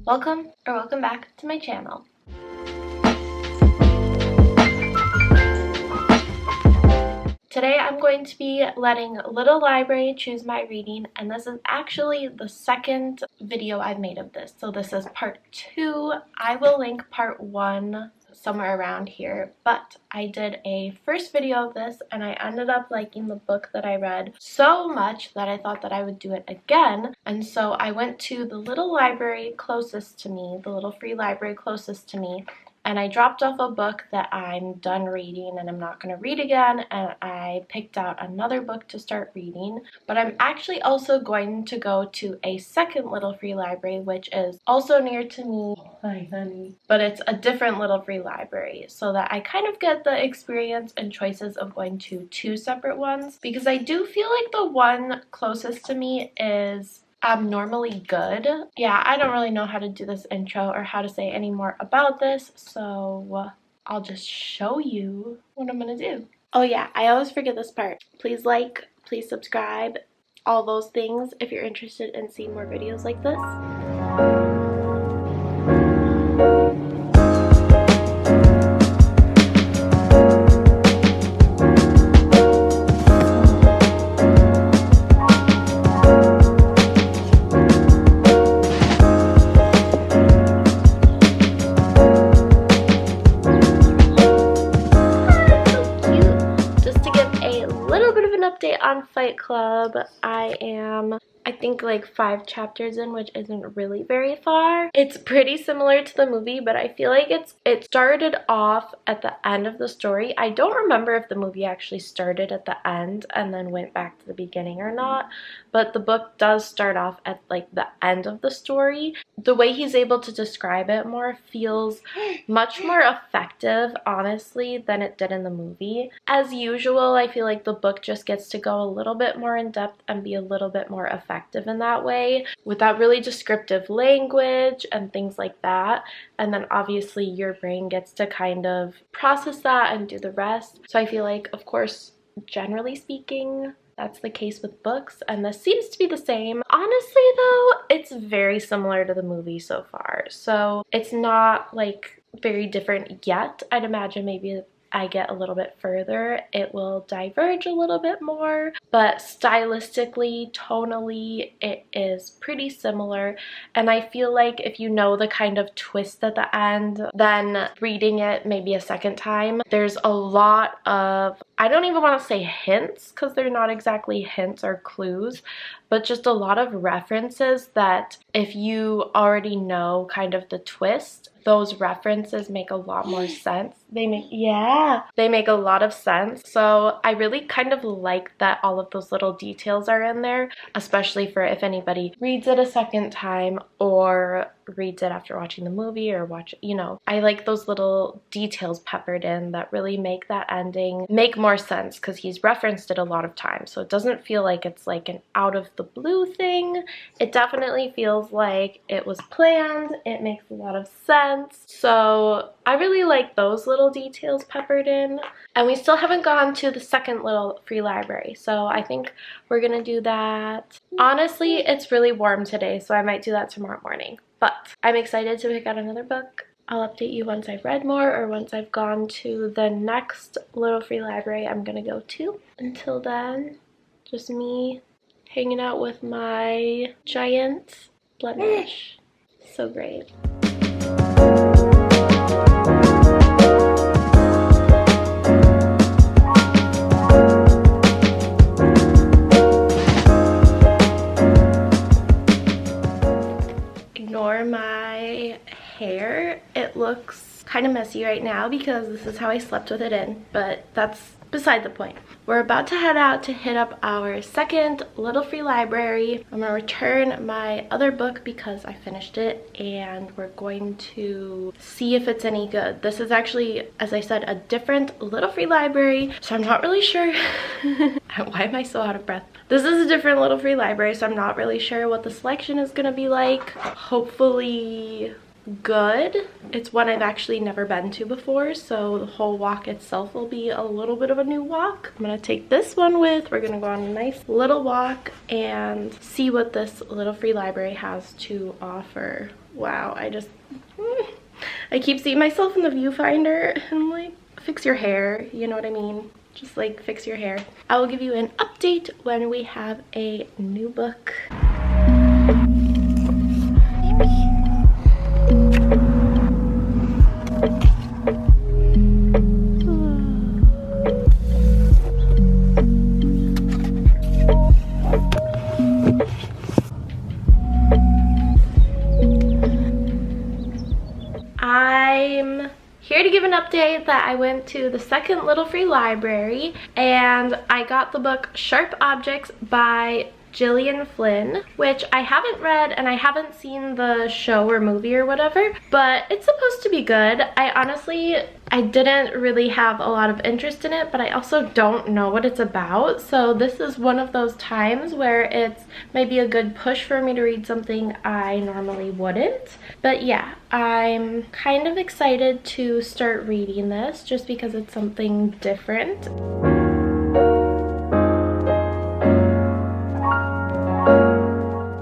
Welcome back to my channel. Today I'm going to be letting Little Library choose my reading, and this is actually the second video I've made of this. So this is part 2. I will link part 1 somewhere around here, but I did a first video of this and I ended up liking the book that I read so much that I thought that I would do it again. And so I went to the little library closest to me, the little free library closest to me, and I dropped off a book that I'm done reading and I'm not going to read again, and I picked out another book to start reading. But I'm actually also going to go to a second little free library, which is also near to me. Hi, honey. But it's a different little free library, so that I kind of get the experience and choices of going to 2 separate ones, because I do feel like the one closest to me is abnormally good. Yeah, I don't really know how to do this intro or how to say any more about this, so I'll just show you what I'm gonna do. Oh yeah, I always forget this part. Please like, please subscribe, all those things if you're interested in seeing more videos like this. Update on Fight Club. I think like 5 chapters in, which isn't really very far. It's pretty similar to the movie, but I feel like it started off at the end of the story. I don't remember if the movie actually started at the end and then went back to the beginning or not, but the book does start off at like the end of the story. The way he's able to describe it more feels much more effective, honestly, than it did in the movie. As usual, I feel like the book just gets to go a little bit more in depth and be a little bit more effective in that way, without really descriptive language and things like that. And then obviously your brain gets to kind of process that and do the rest. So I feel like, of course, generally speaking, that's the case with books, and this seems to be the same. Honestly though, it's very similar to the movie so far, so it's not like very different yet. I'd imagine maybe I get a little bit further, it will diverge a little bit more, but stylistically, tonally, it is pretty similar. And I feel like if you know the kind of twist at the end, then reading it maybe a second time, there's a lot of, I don't even want to say hints, because they're not exactly hints or clues, but just a lot of references that if you already know kind of the twist, those references make a lot more sense. They make a lot of sense. So I really kind of like that all of those little details are in there, especially for if anybody reads it a second time or reads it after watching the movie or I like those little details peppered in that really make that ending make more sense, because he's referenced it a lot of times, so it doesn't feel like it's like an out of the blue thing. It definitely feels like it was planned. It makes a lot of sense. So I really like those little details peppered in. And we still haven't gone to the second little free library, so I think we're gonna do that. Honestly, it's really warm today, so I might do that tomorrow morning. But I'm excited to pick out another book. I'll update you once I've read more or once I've gone to the next little free library I'm gonna go to. Until then, just me hanging out with my giant blemish. So great. Ignore my hair. It looks kind of messy right now because this is how I slept with it in, but that's beside the point. We're about to head out to hit up our second little free library. I'm gonna return my other book because I finished it, and we're going to see if it's any good. This is actually, as I said, a different little free library, so I'm not really sure. Why am I so out of breath? This is a different little free library, so I'm not really sure what the selection is gonna be like. Hopefully good. It's one I've actually never been to before, so the whole walk itself will be a little bit of a new walk. I'm gonna take this one with. We're gonna go on a nice little walk and see what this little free library has to offer. Wow, I keep seeing myself in the viewfinder and I'm like, fix your hair, you know what I mean? Just like fix your hair. I will give you an update when we have a new book. I'm here to give an update that I went to the second Little Free Library and I got the book Sharp Objects by Gillian Flynn, which I haven't read and I haven't seen the show or movie or whatever, but it's supposed to be good. I didn't really have a lot of interest in it, but I also don't know what it's about. So this is one of those times where it's maybe a good push for me to read something I normally wouldn't. But yeah, I'm kind of excited to start reading this just because it's something different.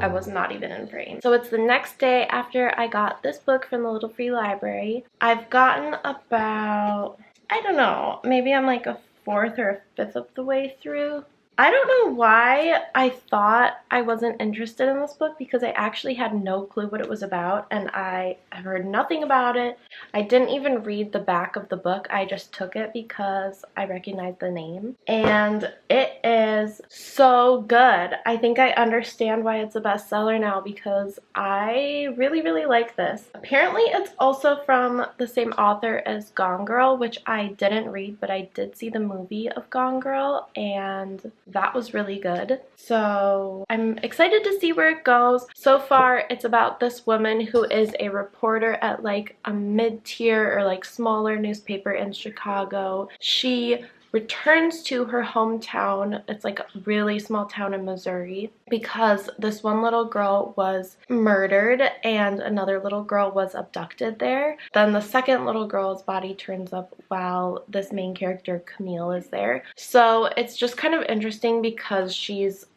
I was not even in frame. So it's the next day after I got this book from the Little Free Library. I've gotten about, I don't know, maybe I'm like a fourth or a fifth of the way through. I don't know why I thought I wasn't interested in this book because I actually had no clue what it was about and I have heard nothing about it. I didn't even read the back of the book. I just took it because I recognized the name. And it is so good. I think I understand why it's a bestseller now because I really, really like this. Apparently it's also from the same author as Gone Girl, which I didn't read, but I did see the movie of Gone Girl and that was really good. So I'm excited to see where it goes. So far, it's about this woman who is a reporter at like a mid-tier or like smaller newspaper in Chicago. She returns to her hometown. It's like a really small town in Missouri because this one little girl was murdered and another little girl was abducted there. Then the second little girl's body turns up while this main character Camille is there. So it's just kind of interesting because she's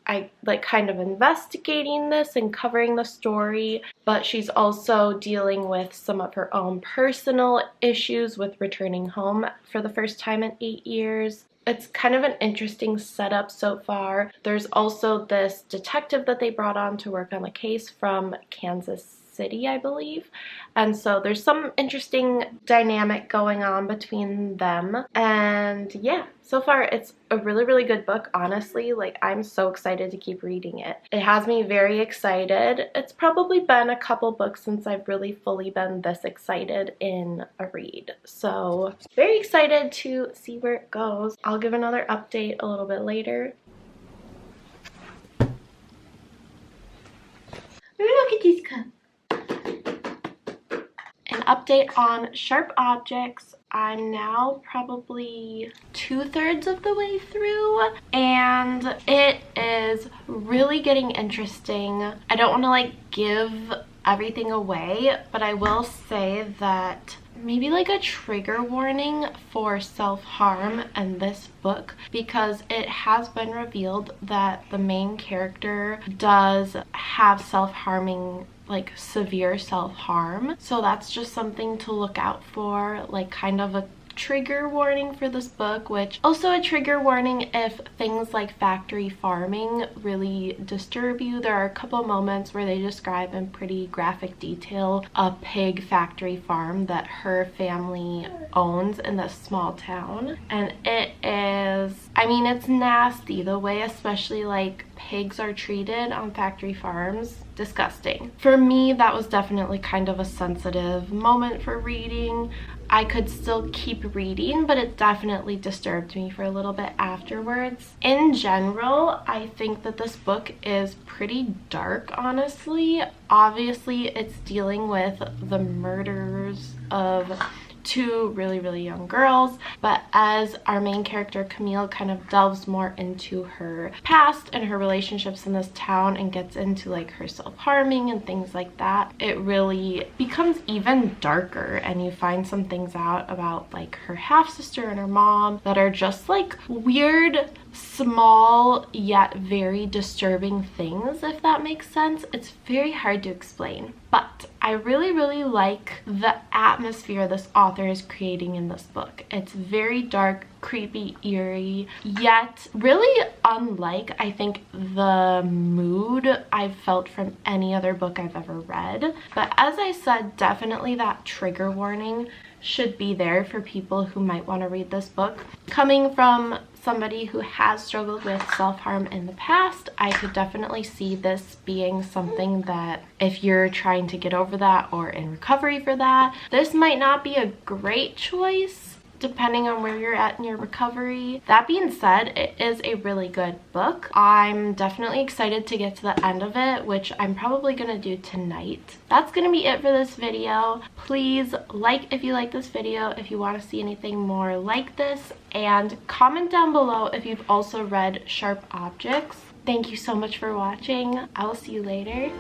kind of investigating this and covering the story, but she's also dealing with some of her own personal issues with returning home for the first time in 8 years. It's kind of an interesting setup so far. There's also this detective that they brought on to work on the case from Kansas City, I believe. And so there's some interesting dynamic going on between them. And yeah, so far it's a really, really good book, honestly. Like, I'm so excited to keep reading it. It has me very excited. It's probably been a couple books since I've really fully been this excited in a read. So very excited to see where it goes. I'll give another update a little bit later. Look at this cup. An update on Sharp Objects. I'm now probably 2/3 of the way through and it is really getting interesting. I don't want to like give everything away, but I will say that maybe like a trigger warning for self-harm in this book because it has been revealed that the main character does have self-harming, like severe self-harm. So that's just something to look out for, like kind of a trigger warning for this book, which also a trigger warning if things like factory farming really disturb you. There are a couple moments where they describe in pretty graphic detail a pig factory farm that her family owns in this small town, and it is, I mean, it's nasty the way especially like pigs are treated on factory farms. Disgusting. For me, that was definitely kind of a sensitive moment for reading. I could still keep reading, but it definitely disturbed me for a little bit afterwards. In general, I think that this book is pretty dark, honestly. Obviously, it's dealing with the murders of two really, really young girls, but as our main character Camille kind of delves more into her past and her relationships in this town and gets into like her self-harming and things like that, it really becomes even darker, and you find some things out about like her half-sister and her mom that are just like weird small yet very disturbing things, if that makes sense. It's very hard to explain, but I really like the atmosphere this author is creating in this book. It's very dark, creepy, eerie, yet really unlike, I think, the mood I've felt from any other book I've ever read. But as I said, definitely that trigger warning should be there for people who might want to read this book. Coming from somebody who has struggled with self-harm in the past, I could definitely see this being something that if you're trying to get over that or in recovery for that, this might not be a great choice depending on where you're at in your recovery. That being said, it is a really good book. I'm definitely excited to get to the end of it, which I'm probably gonna do tonight. That's gonna be it for this video. Please like if you like this video, if you want to see anything more like this, and comment down below if you've also read Sharp Objects. Thank you so much for watching. I will see you later.